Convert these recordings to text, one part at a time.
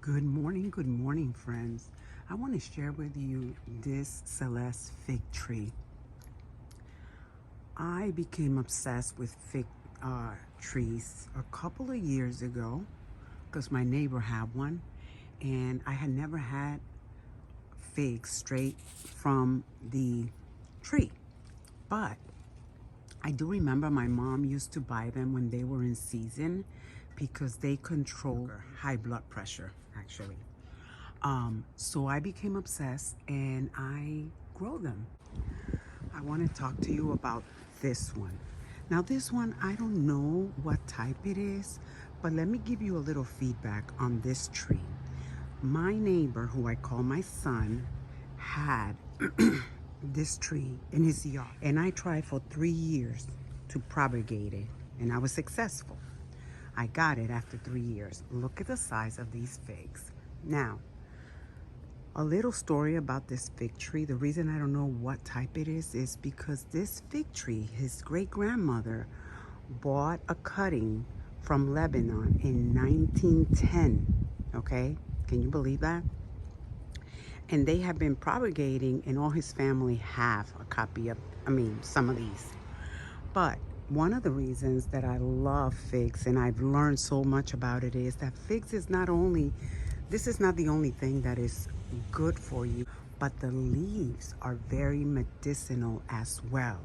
Good morning, friends. I want to share with you this Celeste fig tree. I became obsessed with fig trees a couple of years ago because my neighbor had one, and I had never had figs straight from the tree. But I do remember my mom used to buy them when they were in season because they control high blood pressure, actually. So I became obsessed and I grow them. I want to talk to you about this one. Now, this one, I don't know what type it is, but let me give you a little feedback on this tree. My neighbor, who I call my son, had this tree in his yard, and I tried for 3 years to propagate it, and I was successful. I got it after 3 years. Look at the size of these figs. Now, a little story about this fig tree. The reason I don't know what type it is because this fig tree, his great grandmother bought a cutting from Lebanon in 1910. Okay, can you believe that? And they have been propagating, and all his family have a copy of, some of these. But one of the reasons that I love figs and I've learned so much about it is that figs is not only, this is not the only thing that is good for you, but the leaves are very medicinal as well.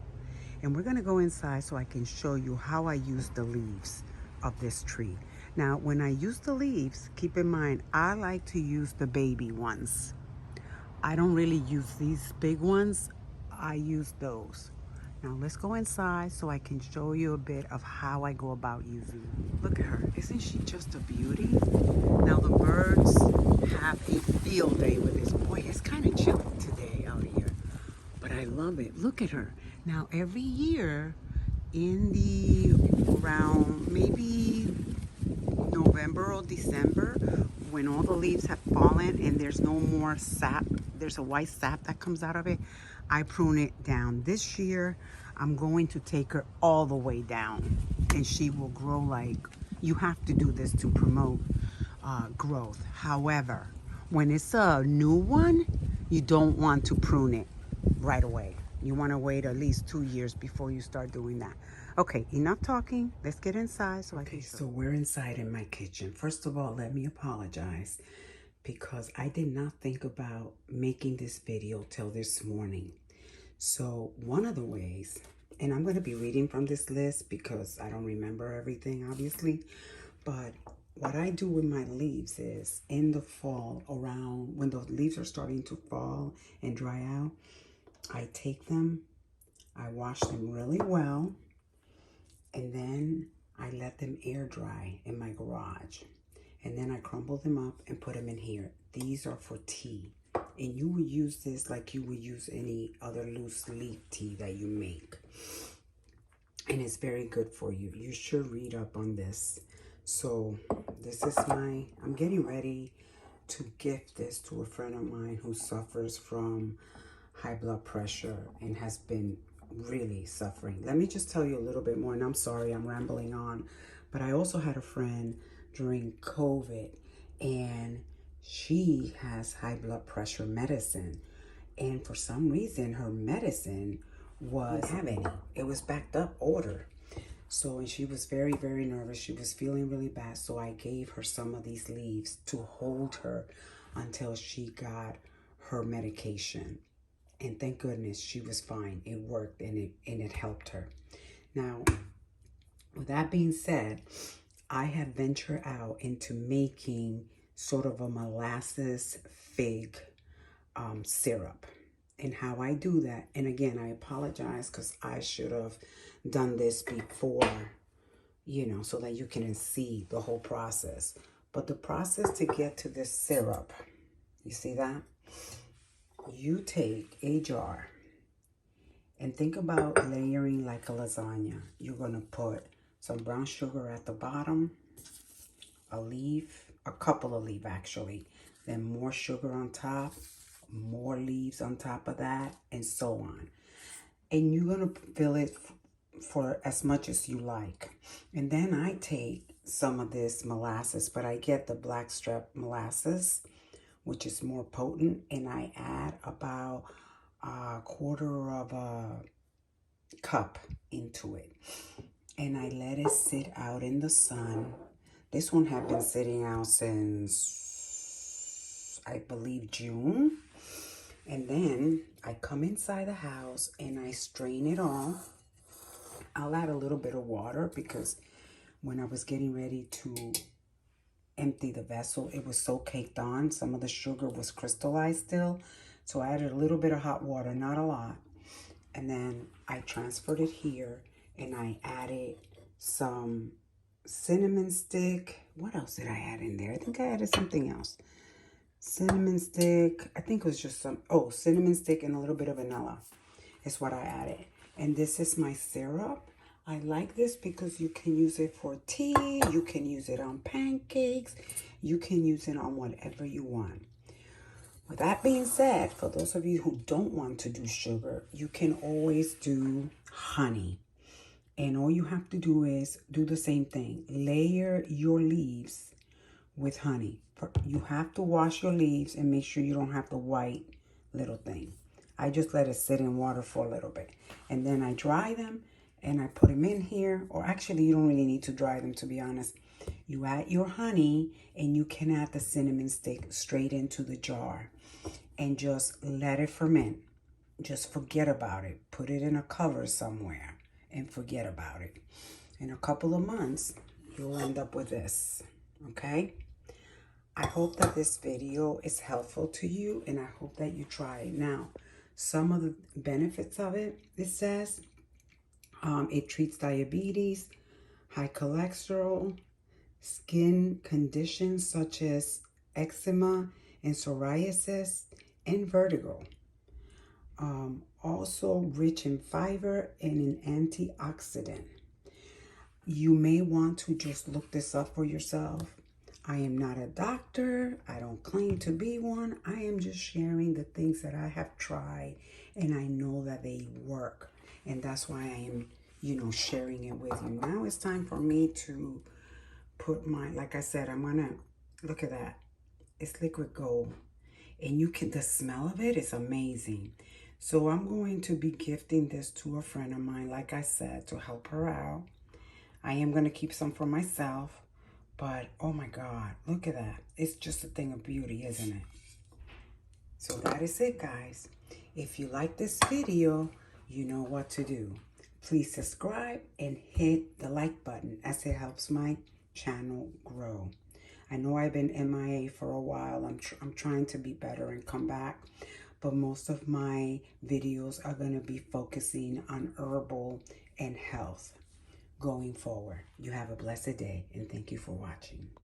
And we're gonna go inside so I can show you how I use the leaves of this tree. Now, when I use the leaves, keep in mind, I like to use the baby ones. I don't really use these big ones. I use those. Now let's go inside so I can show you a bit of how I go about using them. Look at her. Isn't she just a beauty? Now the birds have a field day with this. Boy, it's kind of chilly today out here, but I love it. Look at her. Now every year in the around maybe November or December, when all the leaves have fallen and there's no more sap, there's a white sap that comes out of it, I prune it down. This year, I'm going to take her all the way down, and she will grow like, you have to do this to promote growth. However, when it's a new one, you don't want to prune it right away. You want to wait at least 2 years before you start doing that. Okay, enough talking. Let's get inside so I can show. So we're inside in my kitchen. First of all, let me apologize because I did not think about making this video till this morning. So one of the ways, and I'm going to be reading from this list because I don't remember everything, obviously, but what I do with my leaves is in the fall, around when the leaves are starting to fall and dry out, I take them, I wash them really well, and then I let them air dry in my garage. And then I crumble them up and put them in here. These are for tea. And you would use this like you would use any other loose leaf tea that you make. And it's very good for you. You should read up on this. So this is I'm getting ready to gift this to a friend of mine who suffers from high blood pressure and has been really suffering. Let me just tell you a little bit more, and I'm sorry I'm rambling on, but I also had a friend during COVID, and she has high blood pressure medicine, and for some reason her medicine was having it was backed up order. So, and she was very, very nervous. She was feeling really bad. So I gave her some of these leaves to hold her until she got her medication. And thank goodness she was fine. It worked and it helped her. Now, with that being said, I have ventured out into making sort of a molasses fig syrup. And how I do that, and again, I apologize because I should have done this before, so that you can see the whole process. But the process to get to this syrup, you see that? You take a jar and think about layering like a lasagna. You're going to put some brown sugar at the bottom, a couple of leaves actually, then more sugar on top, more leaves on top of that, and so on. And you're going to fill it for as much as you like. And then I take some of this molasses, but I get the blackstrap molasses, which is more potent, and I add about a quarter of a cup into it. And I let it sit out in the sun. This one had been sitting out since, I believe, June. And then I come inside the house and I strain it all. I'll add a little bit of water because when I was getting ready to empty the vessel, it was so caked on. Some of the sugar was crystallized still. So I added a little bit of hot water, not a lot. And then I transferred it here and I added some cinnamon stick. What else did I add in there? I think I added something else. Cinnamon stick. I think it was just cinnamon stick and a little bit of vanilla is what I added. And this is my syrup. I like this because you can use it for tea. You can use it on pancakes. You can use it on whatever you want. With that being said, for those of you who don't want to do sugar, you can always do honey. And all you have to do is do the same thing. Layer your leaves with honey. You have to wash your leaves and make sure you don't have the white little thing. I just let it sit in water for a little bit. And then I dry them and I put them in here. Or actually, you don't really need to dry them, to be honest. You add your honey and you can add the cinnamon stick straight into the jar. And just let it ferment. Just forget about it. Put it in a cover somewhere and forget about it. In a couple of months, you'll end up with this. Okay? I hope that this video is helpful to you and I hope that you try it. Now, some of the benefits of it, it says it treats diabetes, high cholesterol, skin conditions such as eczema and psoriasis, and vertigo. Also rich in fiber and an antioxidant. You may want to just look this up for yourself. I am not a doctor. I don't claim to be one. I am just sharing the things that I have tried and I know that they work. And that's why I am, sharing it with you. Now it's time for me to put like I said, I'm going to, look at that. It's liquid gold. And the smell of it is amazing. So I'm going to be gifting this to a friend of mine, like I said, to help her out. I am going to keep some for myself. But, oh my God, look at that. It's just a thing of beauty, isn't it? So that is it, guys. If you like this video, you know what to do. Please subscribe and hit the like button as it helps my channel grow. I know I've been MIA for a while. I'm trying to be better and come back. But most of my videos are going to be focusing on herbal and health going forward. You have a blessed day and thank you for watching.